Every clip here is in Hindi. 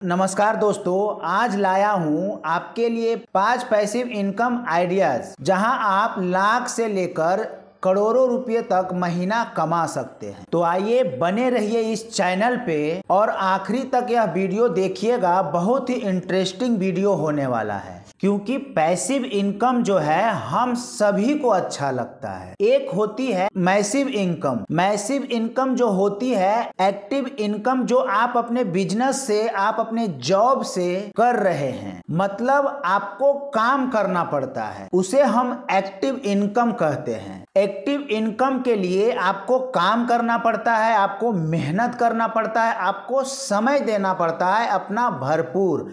नमस्कार दोस्तों, आज लाया हूँ आपके लिए 5 पैसिव इनकम आइडियाज जहां आप लाख से लेकर करोड़ों रुपए तक महीना कमा सकते हैं। तो आइए बने रहिए इस चैनल पे और आखिरी तक यह वीडियो देखिएगा। बहुत ही इंटरेस्टिंग वीडियो होने वाला है क्योंकि पैसिव इनकम जो है हम सभी को अच्छा लगता है। एक होती है मैसिव इनकम। मैसिव इनकम जो होती है एक्टिव इनकम, जो आप अपने बिजनेस से, आप अपने जॉब से कर रहे हैं, मतलब आपको काम करना पड़ता है, उसे हम एक्टिव इनकम कहते हैं। एक्टिव इनकम के लिए आपको काम करना पड़ता है, आपको मेहनत करना पड़ता है, आपको समय देना पड़ता है अपना भरपूर।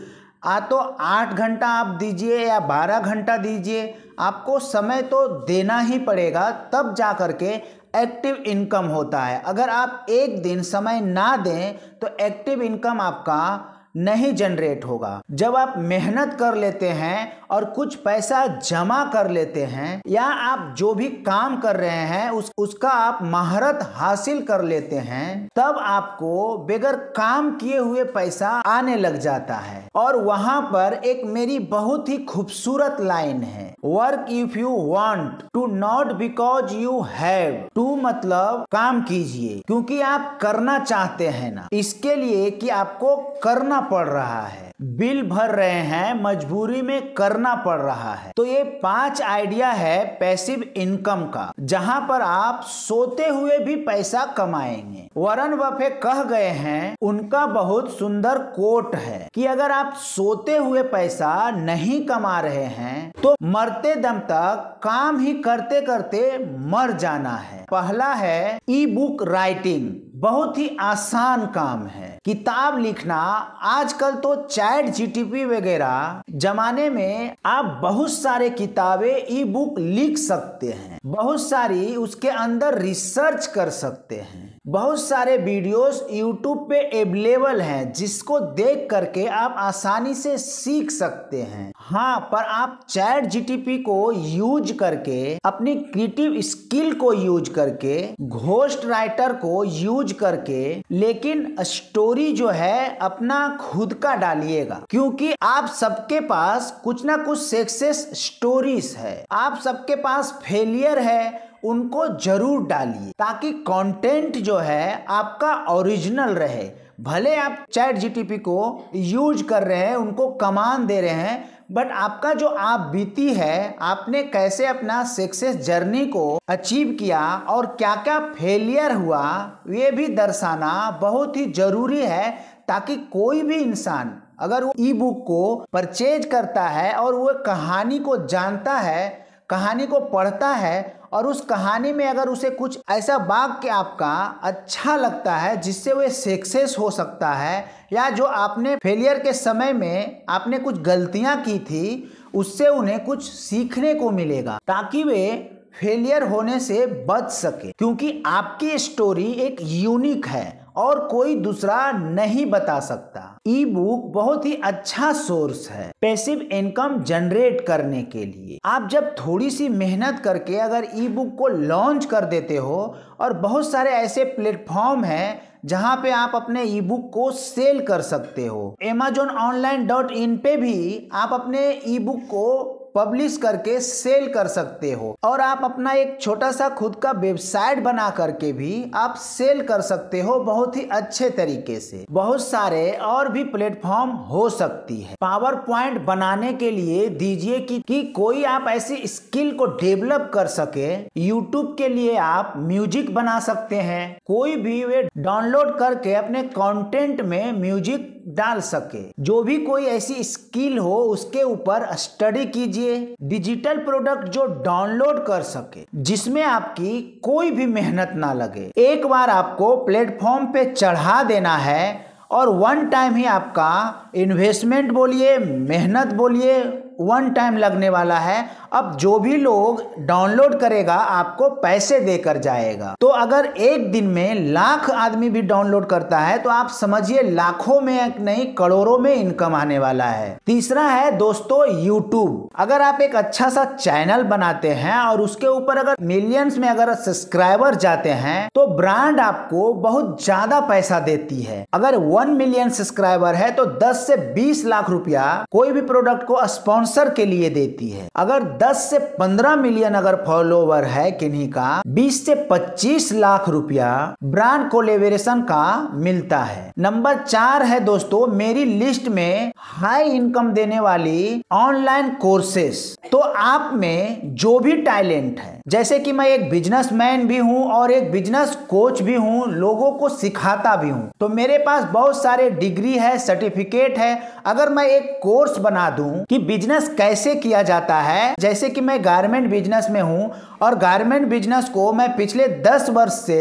तो 8 घंटा आप दीजिए या 12 घंटा दीजिए, आपको समय तो देना ही पड़ेगा, तब जा करके एक्टिव इनकम होता है। अगर आप एक दिन समय ना दें तो एक्टिव इनकम आपका नहीं जनरेट होगा। जब आप मेहनत कर लेते हैं और कुछ पैसा जमा कर लेते हैं, या आप जो भी काम कर रहे हैं उसका आप महारत हासिल कर लेते हैं, तब आपको बगैर काम किए हुए पैसा आने लग जाता है। और वहां पर एक मेरी बहुत ही खूबसूरत लाइन है, work if you want to, not because you have to. मतलब काम कीजिए क्योंकि आप करना चाहते हैं ना, इसके लिए कि आपको करना पड़ रहा है, बिल भर रहे हैं, मजबूरी में करना पड़ रहा है। तो ये 5 आइडिया है पैसिव इनकम का, जहां पर आप सोते हुए भी पैसा कमाएंगे। वॉरेन बफेट कह गए हैं, उनका बहुत सुंदर कोट है कि अगर आप सोते हुए पैसा नहीं कमा रहे हैं तो मरते दम तक काम ही करते करते मर जाना है। पहला है ई बुक राइटिंग। बहुत ही आसान काम है किताब लिखना। आजकल तो चैट जीटीपी वगैरह जमाने में आप बहुत सारे किताबें ई बुक लिख सकते हैं, बहुत सारी उसके अंदर रिसर्च कर सकते हैं, बहुत सारे वीडियोस यूट्यूब पे अवेलेबल हैं जिसको देख करके आप आसानी से सीख सकते हैं। हाँ, पर आप चैट जीटीपी को यूज करके, अपनी क्रिएटिव स्किल को यूज करके, घोस्ट राइटर को यूज करके, लेकिन स्टोरी जो है अपना खुद का डालिएगा, क्योंकि आप सबके पास कुछ ना कुछ सक्सेस स्टोरीज है, आप सबके पास फेलियर है, उनको जरूर डालिए ताकि कंटेंट जो है आपका ओरिजिनल रहे। भले आप चैट जीटीपी को यूज कर रहे हैं, उनको कमांड दे रहे हैं, बट आपका जो आप बीती है, आपने कैसे अपना सक्सेस जर्नी को अचीव किया और क्या क्या फेलियर हुआ, ये भी दर्शाना बहुत ही जरूरी है, ताकि कोई भी इंसान अगर वो ई बुक को परचेज करता है और वो कहानी को जानता है, कहानी को पढ़ता है, और उस कहानी में अगर उसे कुछ ऐसा वाक्य आपका अच्छा लगता है जिससे वो सक्सेस हो सकता है, या जो आपने फेलियर के समय में आपने कुछ गलतियां की थी उससे उन्हें कुछ सीखने को मिलेगा, ताकि वे फेलियर होने से बच सके। क्योंकि आपकी स्टोरी एक यूनिक है और कोई दूसरा नहीं बता सकता। ई बुक बहुत ही अच्छा सोर्स है पैसिव इनकम जनरेट करने के लिए। आप जब थोड़ी सी मेहनत करके अगर ई बुक को लॉन्च कर देते हो, और बहुत सारे ऐसे प्लेटफॉर्म हैं जहां पे आप अपने ई बुक को सेल कर सकते हो। amazononline.in पे भी आप अपने ई बुक को पब्लिश करके सेल कर सकते हो, और आप अपना एक छोटा सा खुद का वेबसाइट बना करके भी आप सेल कर सकते हो बहुत ही अच्छे तरीके से। बहुत सारे और भी प्लेटफॉर्म हो सकती है। पावर पॉइंट बनाने के लिए दीजिए कि कोई आप ऐसी स्किल को डेवलप कर सके। यूट्यूब के लिए आप म्यूजिक बना सकते हैं, कोई भी वे डाउनलोड करके अपने कंटेंट में म्यूजिक डाल सके। जो भी कोई ऐसी स्किल हो उसके ऊपर स्टडी कीजिए। डिजिटल प्रोडक्ट जो डाउनलोड कर सके, जिसमें आपकी कोई भी मेहनत ना लगे। एक बार आपको प्लेटफॉर्म पे चढ़ा देना है और वन टाइम ही आपका इन्वेस्टमेंट बोलिए, मेहनत बोलिए, वन टाइम लगने वाला है। अब जो भी लोग डाउनलोड करेगा आपको पैसे देकर जाएगा। तो अगर एक दिन में लाख आदमी भी डाउनलोड करता है तो आप समझिए लाखों में नहीं करोड़ों में इनकम आने वाला है। तीसरा है दोस्तों यूट्यूब। अगर आप एक अच्छा सा चैनल बनाते हैं और उसके ऊपर अगर मिलियंस में अगर सब्सक्राइबर जाते हैं तो ब्रांड आपको बहुत ज्यादा पैसा देती है। अगर 1 मिलियन सब्सक्राइबर है तो 10 से 20 लाख रुपया कोई भी प्रोडक्ट को स्पॉन्सर के लिए देती है। अगर 10 से 15 मिलियन अगर फॉलोवर है किन्हीं का, 20 से 25 लाख रुपया ब्रांड कोलैबोरेशन का मिलता है। नंबर 4 है दोस्तों मेरी लिस्ट में हाई इनकम देने वाली ऑनलाइन कोर्सेस। तो आप में जो भी टैलेंट है, जैसे कि मैं एक बिजनेसमैन भी हूं और एक बिजनेस कोच भी हूं, लोगों को सिखाता भी हूं, तो मेरे पास बहुत सारे डिग्री है, सर्टिफिकेट है। अगर मैं एक कोर्स बना दूं कि बिजनेस कैसे किया जाता है, जैसे कि मैं गारमेंट बिजनेस में हूं और गारमेंट बिजनेस को मैं पिछले 10 वर्ष से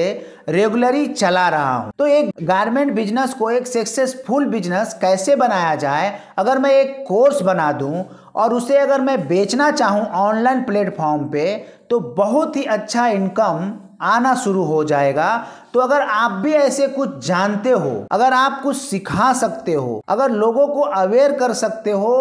रेगुलरली चला रहा हूं, तो एक गारमेंट बिजनेस को एक सक्सेसफुल बिजनेस कैसे बनाया जाए, अगर मैं एक कोर्स बना दूं और उसे अगर मैं बेचना चाहूं ऑनलाइन प्लेटफॉर्म पे, तो बहुत ही अच्छा इनकम आना शुरू हो जाएगा। तो अगर आप भी ऐसे कुछ जानते हो, अगर आप कुछ सिखा सकते हो, अगर लोगों को अवेयर कर सकते हो,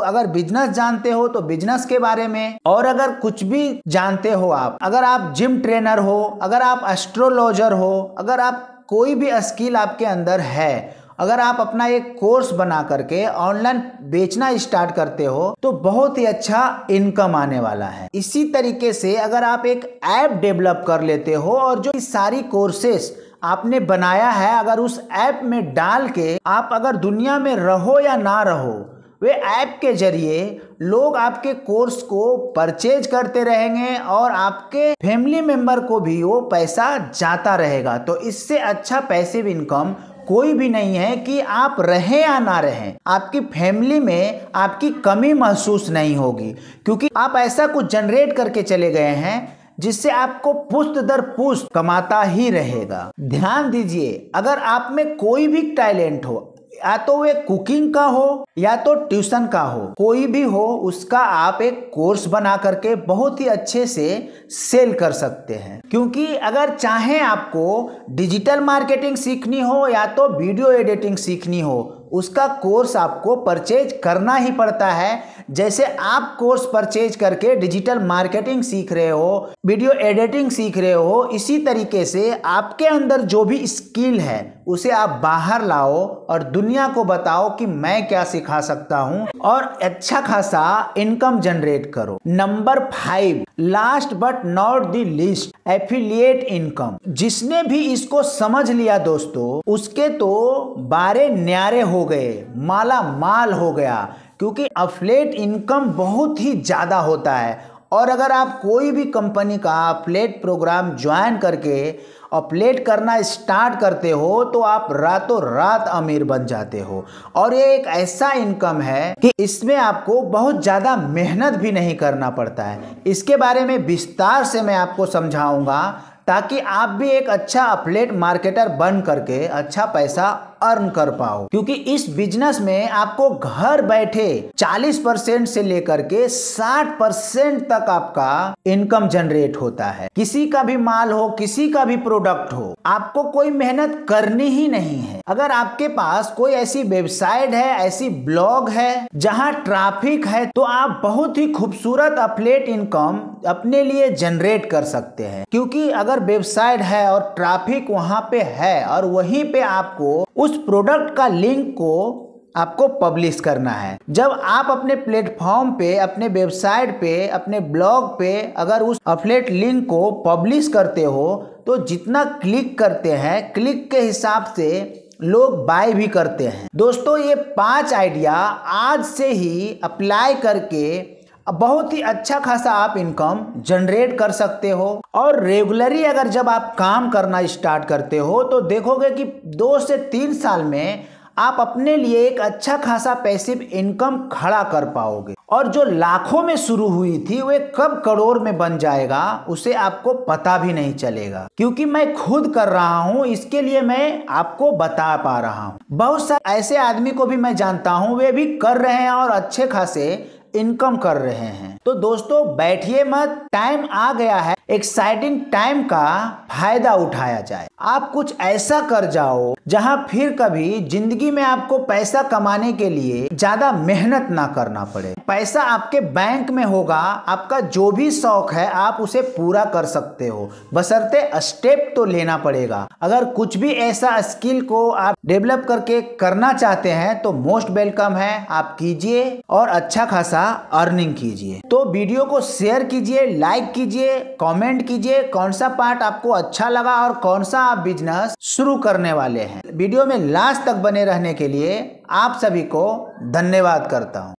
अगर बिजनेस जानते हो तो बिजनेस के बारे में, और अगर कुछ भी जानते हो आप, अगर आप जिम ट्रेनर हो, अगर आप एस्ट्रोलॉजर हो, अगर आप कोई भी स्किल आपके अंदर है, अगर आप अपना एक कोर्स बना करके ऑनलाइन बेचना स्टार्ट करते हो तो बहुत ही अच्छा इनकम आने वाला है। इसी तरीके से अगर आप एक ऐप डेवलप कर लेते हो और जो सारी कोर्सेस आपने बनाया है अगर उस ऐप में डाल के आप अगर दुनिया में रहो या ना रहो, वे ऐप के जरिए लोग आपके कोर्स को परचेज करते रहेंगे और आपके फैमिली मेंबर को भी वो पैसा जाता रहेगा। तो इससे अच्छा पैसिव इनकम कोई भी नहीं है कि आप रहें या ना रहें, आपकी फैमिली में आपकी कमी महसूस नहीं होगी, क्योंकि आप ऐसा कुछ जनरेट करके चले गए हैं जिससे आपको पुश्त दर पुश्त कमाता ही रहेगा। ध्यान दीजिए, अगर आप में कोई भी टैलेंट हो, या तो वे कुकिंग का हो या तो ट्यूशन का हो, कोई भी हो, उसका आप एक कोर्स बना करके बहुत ही अच्छे से सेल कर सकते हैं। क्योंकि अगर चाहे आपको डिजिटल मार्केटिंग सीखनी हो या तो वीडियो एडिटिंग सीखनी हो, उसका कोर्स आपको परचेज करना ही पड़ता है। जैसे आप कोर्स परचेज करके डिजिटल मार्केटिंग सीख रहे हो, वीडियो एडिटिंग सीख रहे हो, इसी तरीके से आपके अंदर जो भी स्किल है उसे आप बाहर लाओ और दुनिया को बताओ कि मैं क्या सिखा सकता हूं और अच्छा खासा इनकम जनरेट करो। Number 5, last but not the least, affiliate income. जिसने भी इसको समझ लिया दोस्तों, उसके तो बारे न्यारे हो गए, माला माल हो गया, क्योंकि एफिलिएट इनकम बहुत ही ज्यादा होता है। और अगर आप कोई भी कंपनी का एफिलिएट प्रोग्राम ज्वाइन करके एफिलिएट करना स्टार्ट करते हो तो आप रातों रात अमीर बन जाते हो। और ये एक ऐसा इनकम है कि इसमें आपको बहुत ज़्यादा मेहनत भी नहीं करना पड़ता है। इसके बारे में विस्तार से मैं आपको समझाऊंगा ताकि आप भी एक अच्छा एफिलिएट मार्केटर बन करके अच्छा पैसा अर्न कर पाओ। क्योंकि इस बिजनेस में आपको घर बैठे 40% से लेकर के 60% तक आपका इनकम जनरेट होता है। किसी का भी माल हो, किसी का भी प्रोडक्ट हो, आपको कोई मेहनत करनी ही नहीं है। अगर आपके पास कोई ऐसी वेबसाइट है, ऐसी ब्लॉग है जहां ट्रैफिक है, तो आप बहुत ही खूबसूरत एफिलिएट इनकम अपने लिए जनरेट कर सकते हैं। क्योंकि अगर वेबसाइट है और ट्रैफिक वहां पे है और वहीं पे आपको उस प्रोडक्ट का लिंक को आपको पब्लिश करना है। जब आप अपने प्लेटफॉर्म पे, अपने वेबसाइट पे, अपने ब्लॉग पे अगर उस एफिलिएट लिंक को पब्लिश करते हो तो जितना क्लिक करते हैं, क्लिक के हिसाब से लोग बाय भी करते हैं। दोस्तों, ये 5 आइडिया आज से ही अप्लाई करके बहुत ही अच्छा खासा आप इनकम जनरेट कर सकते हो। और रेगुलरली अगर जब आप काम करना स्टार्ट करते हो तो देखोगे कि 2 से 3 साल में आप अपने लिए एक अच्छा खासा पैसिव इनकम खड़ा कर पाओगे। और जो लाखों में शुरू हुई थी वे कब करोड़ में बन जाएगा उसे आपको पता भी नहीं चलेगा। क्योंकि मैं खुद कर रहा हूं, इसके लिए मैं आपको बता पा रहा हूं। बहुत सारे ऐसे आदमी को भी मैं जानता हूं, वे भी कर रहे हैं और अच्छे खासे इनकम कर रहे हैं। तो दोस्तों बैठिए मत, टाइम आ गया है एक्साइटिंग टाइम का फायदा उठाया जाए। आप कुछ ऐसा कर जाओ जहां फिर कभी जिंदगी में आपको पैसा कमाने के लिए ज्यादा मेहनत ना करना पड़े। पैसा आपके बैंक में होगा, आपका जो भी शौक है आप उसे पूरा कर सकते हो, बशर्ते स्टेप तो लेना पड़ेगा। अगर कुछ भी ऐसा स्किल को आप डेवलप करके करना चाहते हैं तो मोस्ट वेलकम है, आप कीजिए और अच्छा खासा अर्निंग कीजिए। तो वीडियो को शेयर कीजिए, लाइक कीजिए, कमेंट कीजिए कौन सा पार्ट आपको अच्छा लगा और कौन सा आप बिजनेस शुरू करने वाले हैं। वीडियो में लास्ट तक बने रहने के लिए आप सभी को धन्यवाद करता हूं।